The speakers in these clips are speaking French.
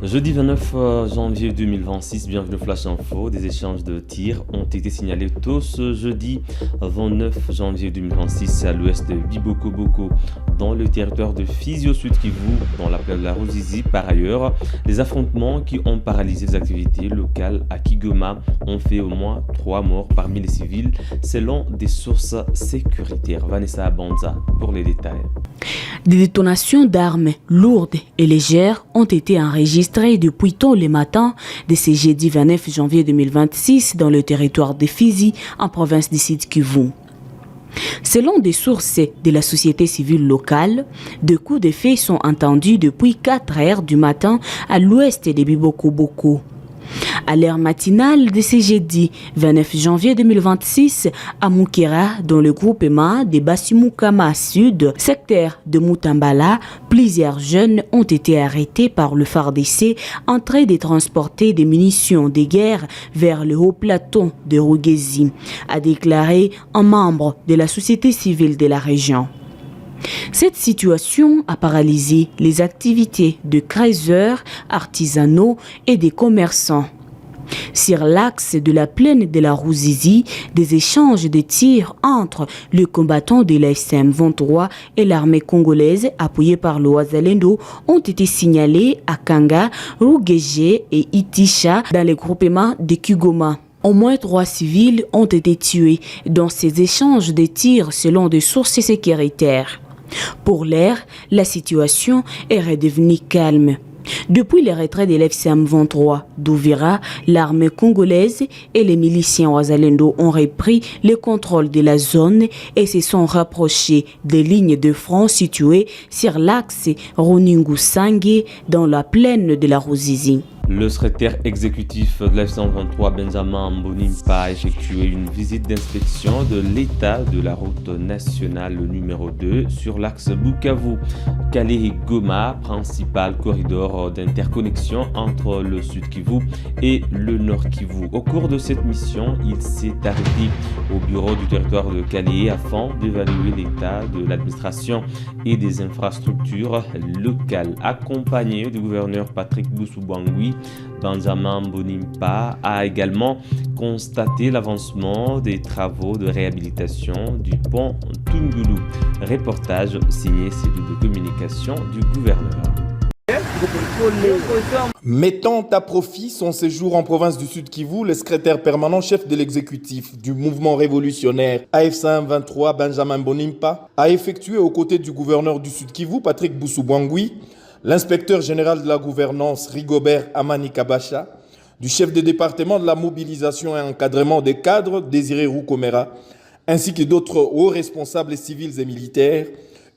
Jeudi 29 janvier 2026, bienvenue Flash Info. Des échanges de tirs ont été signalés tôt ce jeudi 29 janvier 2026 à l'ouest de Biboko-Boko, dans le territoire de Fizi au sud Kivu, dans la plaine de la Ruzizi. Par ailleurs, les affrontements qui ont paralysé les activités locales à Kigoma ont fait au moins 3 morts parmi les civils, selon des sources sécuritaires. Vanessa Abanza pour les détails. Des détonations d'armes lourdes et légères ont été enregistrées depuis tôt le matin de ce jeudi 29 janvier 2026 dans le territoire de Fizi, en province du Sud Kivu. Selon des sources de la société civile locale, deux coups de feu sont entendus depuis 4 heures du matin à l'ouest de Biboko-Boko. À l'heure matinale de ce jeudi 29 janvier 2026, à Mukera, dans le groupement de Basimukama Sud, secteur de Mutambala, plusieurs jeunes ont été arrêtés par le FARDC en train de transporter des munitions de guerre vers le haut plateau de Rugezi, a déclaré un membre de la société civile de la région. Cette situation a paralysé les activités de créateurs, artisanaux et des commerçants. Sur l'axe de la plaine de la Ruzizi, des échanges de tirs entre les combattants de la SM-23 et l'armée congolaise appuyée par le Wazalendo ont été signalés à Kanga, Rugege et Itisha dans les groupements de Kigoma. Au moins 3 civils ont été tués dans ces échanges de tirs selon des sources sécuritaires. Pour l'heure, la situation est redevenue calme. Depuis le retrait de l'FCM-23 d'Ouvira, l'armée congolaise et les miliciens Wazalendo ont repris le contrôle de la zone et se sont rapprochés des lignes de front situées sur l'axe Runingu-Sange dans la plaine de la Ruzizi. Le secrétaire exécutif de l'F-123, Benjamin Mbonimpa, a effectué une visite d'inspection de l'état de la route nationale numéro 2 sur l'axe Bukavu-Calais-Goma, principal corridor d'interconnexion entre le Sud Kivu et le Nord Kivu. Au cours de cette mission, il s'est arrêté au bureau du territoire de Calais afin d'évaluer l'état de l'administration et des infrastructures locales. Accompagné du gouverneur Patrick Boussou-Bangui, Benjamin Mbonimpa a également constaté l'avancement des travaux de réhabilitation du pont Tungulu. Reportage signé cellule de communication du gouverneur. Mettant à profit son séjour en province du Sud Kivu, le secrétaire permanent chef de l'exécutif du mouvement révolutionnaire AF-123, Benjamin Mbonimpa, a effectué aux côtés du gouverneur du Sud Kivu, Patrick Boussou-Bangui, l'inspecteur général de la gouvernance Rigobert Amani Kabacha, du chef de département de la mobilisation et encadrement des cadres Désiré Roukomera, ainsi que d'autres hauts responsables civils et militaires,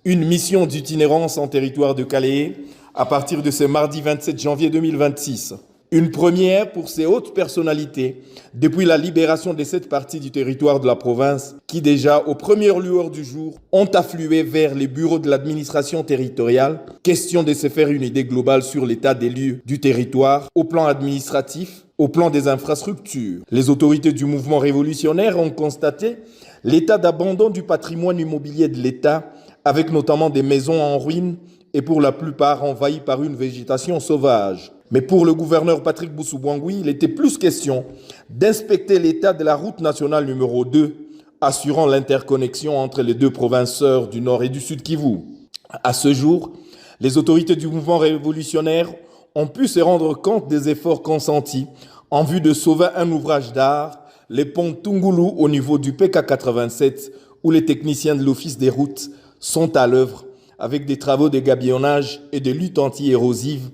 une mission d'itinérance en territoire de Calais à partir de ce mardi 27 janvier 2026. Une première pour ces hautes personnalités depuis la libération de cette partie du territoire de la province qui déjà aux premières lueurs du jour ont afflué vers les bureaux de l'administration territoriale. Question de se faire une idée globale sur l'état des lieux du territoire au plan administratif, au plan des infrastructures. Les autorités du mouvement révolutionnaire ont constaté l'état d'abandon du patrimoine immobilier de l'État avec notamment des maisons en ruine et pour la plupart envahies par une végétation sauvage. Mais pour le gouverneur Patrick Boussou-Bangui, il était plus question d'inspecter l'état de la route nationale numéro 2, assurant l'interconnexion entre les deux provinces sœurs du Nord et du Sud Kivu. À ce jour, les autorités du mouvement révolutionnaire ont pu se rendre compte des efforts consentis en vue de sauver un ouvrage d'art, les ponts Tungulu au niveau du PK87, où les techniciens de l'Office des routes sont à l'œuvre avec des travaux de gabillonnage et de lutte anti-érosive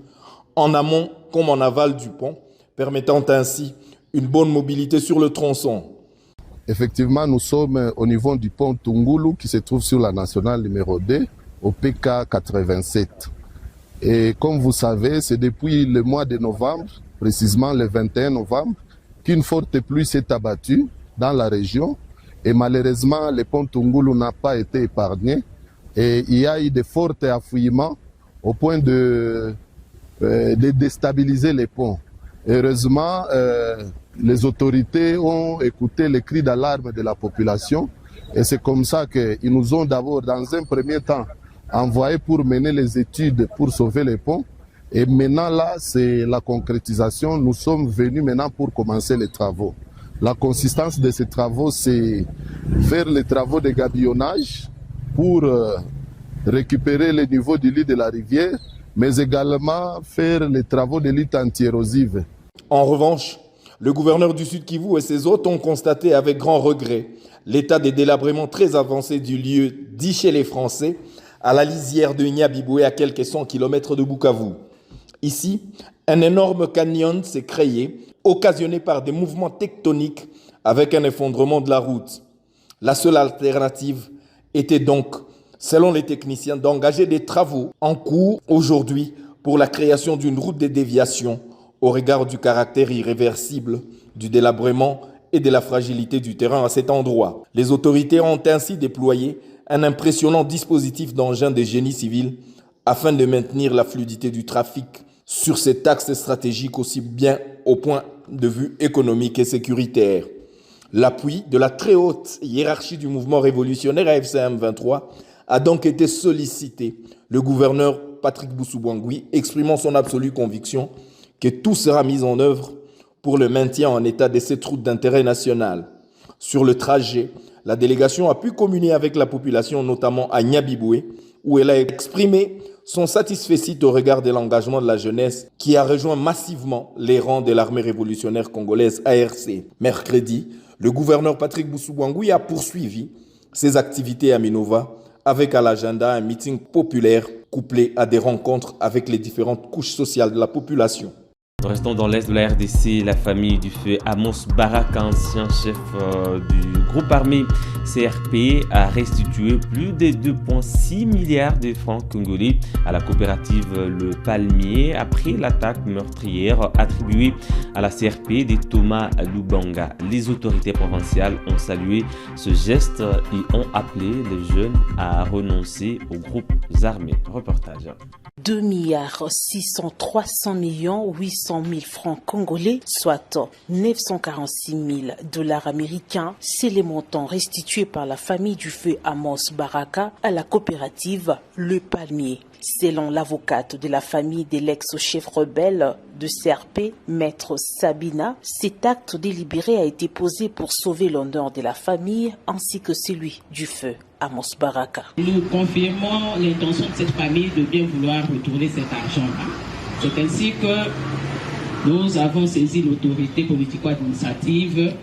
en amont comme en aval du pont, permettant ainsi une bonne mobilité sur le tronçon. Effectivement, nous sommes au niveau du pont Tungulu qui se trouve sur la nationale numéro 2, au PK 87. Et comme vous savez, c'est depuis le mois de novembre, précisément le 21 novembre, qu'une forte pluie s'est abattue dans la région. Et malheureusement, le pont Tungulu n'a pas été épargné. Et il y a eu de forts affouillements au point de déstabiliser les ponts. Heureusement, les autorités ont écouté les cris d'alarme de la population et c'est comme ça qu'ils nous ont d'abord, dans un premier temps, envoyé pour mener les études pour sauver les ponts. Et maintenant là, c'est la concrétisation. Nous sommes venus maintenant pour commencer les travaux. La consistance de ces travaux, c'est faire les travaux de gabillonnage pour récupérer le niveau du lit de la rivière, mais également faire les travaux de lutte anti-érosive. En revanche, le gouverneur du Sud Kivu et ses hôtes ont constaté avec grand regret l'état des délabrements très avancés du lieu dit chez les Français à la lisière de Nyabiboué à quelques 100 km de Bukavu. Ici, un énorme canyon s'est créé, occasionné par des mouvements tectoniques avec un effondrement de la route. La seule alternative était donc, selon les techniciens, d'engager des travaux en cours aujourd'hui pour la création d'une route de déviation au regard du caractère irréversible du délabrement et de la fragilité du terrain à cet endroit. Les autorités ont ainsi déployé un impressionnant dispositif d'engins de génie civil afin de maintenir la fluidité du trafic sur cet axe stratégique aussi bien au point de vue économique et sécuritaire. L'appui de la très haute hiérarchie du mouvement révolutionnaire AFC M23 a donc été sollicité. Le gouverneur Patrick Boussou-Bouangui exprimant son absolue conviction que tout sera mis en œuvre pour le maintien en état de cette route d'intérêt national. Sur le trajet, la délégation a pu communier avec la population, notamment à Nyabiboué, où elle a exprimé son satisfecit au regard de l'engagement de la jeunesse qui a rejoint massivement les rangs de l'armée révolutionnaire congolaise ARC. Mercredi, le gouverneur Patrick Boussou-Bouangui a poursuivi ses activités à Minova avec à l'agenda un meeting populaire couplé à des rencontres avec les différentes couches sociales de la population. Restons dans l'est de la RDC. La famille du feu Amos Baraka, ancien chef du groupe armé CRP, a restitué plus de 2,6 milliards de francs congolais à la coopérative Le Palmier après l'attaque meurtrière attribuée à la CRP de Thomas Lubanga. Les autorités provinciales ont salué ce geste et ont appelé les jeunes à renoncer aux groupes armés. Reportage. 2 600 800 000 francs congolais, soit 946 000 $ américains. C'est les montants restitués par la famille du feu Amos Baraka à la coopérative Le Palmier. Selon l'avocate de la famille de l'ex-chef rebelle de CRP, Maître Sabina, cet acte délibéré a été posé pour sauver l'honneur de la famille ainsi que celui du feu Amos Baraka. Nous confirmons l'intention de cette famille de bien vouloir retourner cet argent-là. C'est ainsi que nous avons saisi l'autorité politico-administrative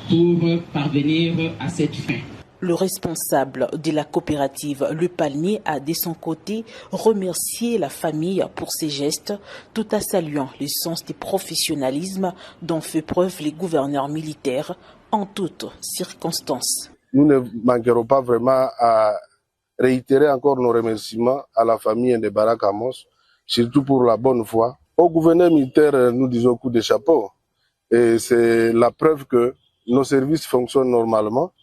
pour parvenir à cette fin. Le responsable de la coopérative Le Palmier a de son côté remercié la famille pour ses gestes, tout en saluant le sens du professionnalisme dont fait preuve les gouverneurs militaires en toutes circonstances. Nous ne manquerons pas vraiment à réitérer encore nos remerciements à la famille de Baraka Amos, surtout pour la bonne foi. Au gouverneur militaire, nous disons coup de chapeau. Et c'est la preuve que nos services fonctionnent normalement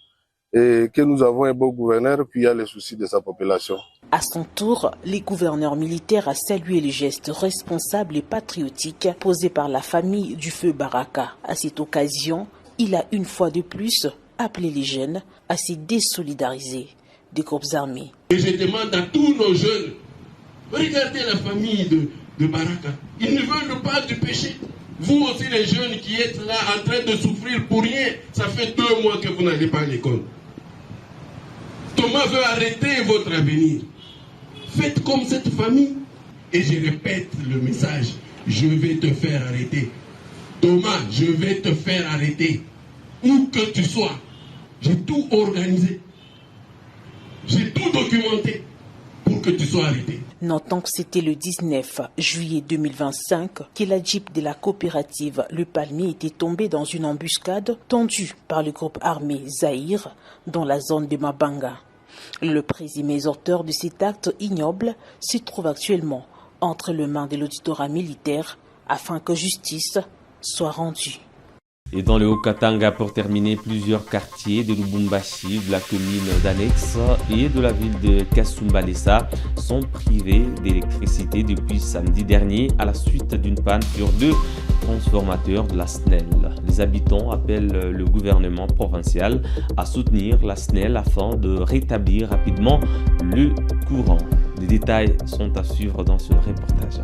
et que nous avons un beau gouverneur qui a les soucis de sa population. À son tour, les gouverneurs militaires a salué les gestes responsables et patriotiques posés par la famille du feu Baraka. À cette occasion, il a une fois de plus appelé les jeunes à se désolidariser des groupes armés. Et je demande à tous nos jeunes, regardez la famille de Baraka. Ils ne veulent pas du péché. Vous aussi les jeunes qui êtes là en train de souffrir pour rien, ça fait 2 mois que vous n'allez pas à l'école. Thomas veut arrêter votre avenir. Faites comme cette famille. Et je répète le message, je vais te faire arrêter. Thomas, je vais te faire arrêter. Où que tu sois. J'ai tout organisé. J'ai tout documenté pour que tu sois arrêté. Notons que c'était le 19 juillet 2025 que la Jeep de la coopérative Le Palmier était tombée dans une embuscade tendue par le groupe armé Zaïre dans la zone de Mabanga. Le présumé auteur de cet acte ignoble se trouve actuellement entre les mains de l'auditorat militaire afin que justice soit rendue. Et dans le Haut-Katanga, pour terminer, plusieurs quartiers de Lubumbashi, de la commune d'Annexe et de la ville de Kasumbalesa sont privés d'électricité depuis samedi dernier à la suite d'une panne sur 2 transformateurs de la SNEL. Les habitants appellent le gouvernement provincial à soutenir la SNEL afin de rétablir rapidement le courant. Les détails sont à suivre dans ce reportage.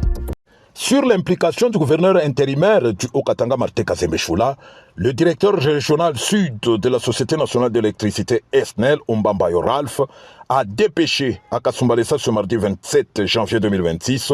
Sur l'implication du gouverneur intérimaire du Haut-Katanga, Martin Kazembe Choula, le directeur régional sud de la Société nationale d'électricité SNEL, Umbambayo Ralph, a dépêché à Kasumbalesa ce mardi 27 janvier 2026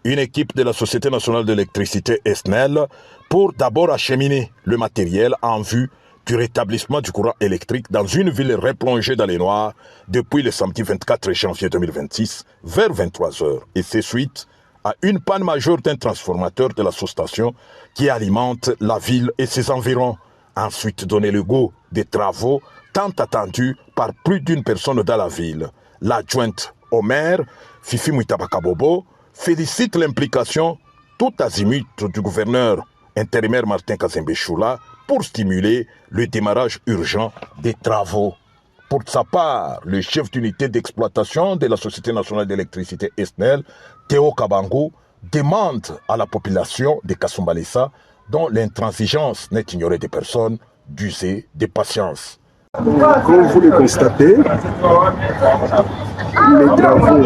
une équipe de la Société nationale d'électricité SNEL pour d'abord acheminer le matériel en vue du rétablissement du courant électrique dans une ville replongée dans les noirs depuis le samedi 24 janvier 2026 vers 23h. Et c'est suite à une panne majeure d'un transformateur de la sous-station qui alimente la ville et ses environs. Ensuite donné le go des travaux tant attendus par plus d'une personne dans la ville. L'adjointe au maire, Fifi Mouitabakabobo, félicite l'implication tout azimut du gouverneur intérimaire Martin Kazembe Choula pour stimuler le démarrage urgent des travaux. Pour sa part, le chef d'unité d'exploitation de la Société nationale d'électricité SNEL, Théo Kabango, demande à la population de Kasumbalesa, dont l'intransigeance n'est ignorée des personnes, d'user de patience. Comme vous le constatez, les travaux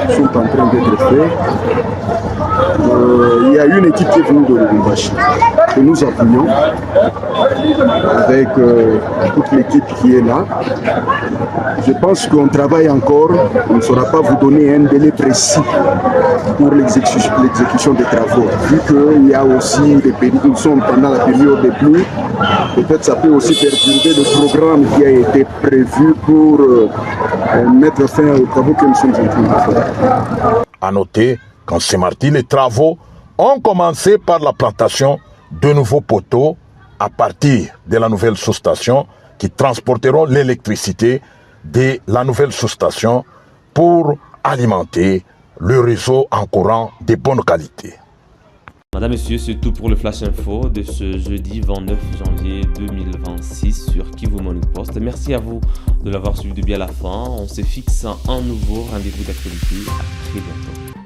sont en train d'être faits. Il y a une équipe qui est venue de Lubumbashi que nous appuyons avec toute l'équipe qui est là. Je pense qu'on travaille encore. On ne saura pas vous donner un délai précis pour l'exécution des travaux. Vu qu'il y a aussi des périodes, nous sommes pendant la période des pluies, peut-être ça peut aussi perturber le programme qui a été prévu pour mettre fin aux travaux que nous sommes en train de faire. À noter qu'en ce mardi, les travaux ont commencé par la plantation de nouveaux poteaux à partir de la nouvelle sous-station qui transporteront l'électricité de la nouvelle sous-station pour alimenter le réseau en courant de bonne qualité. Madame, Messieurs, c'est tout pour le Flash Info de ce jeudi 29 janvier 2026 sur Kivu Morning Post. Merci à vous de l'avoir suivi de bien à la fin. On se fixe un nouveau rendez-vous d'actualité. À très bientôt.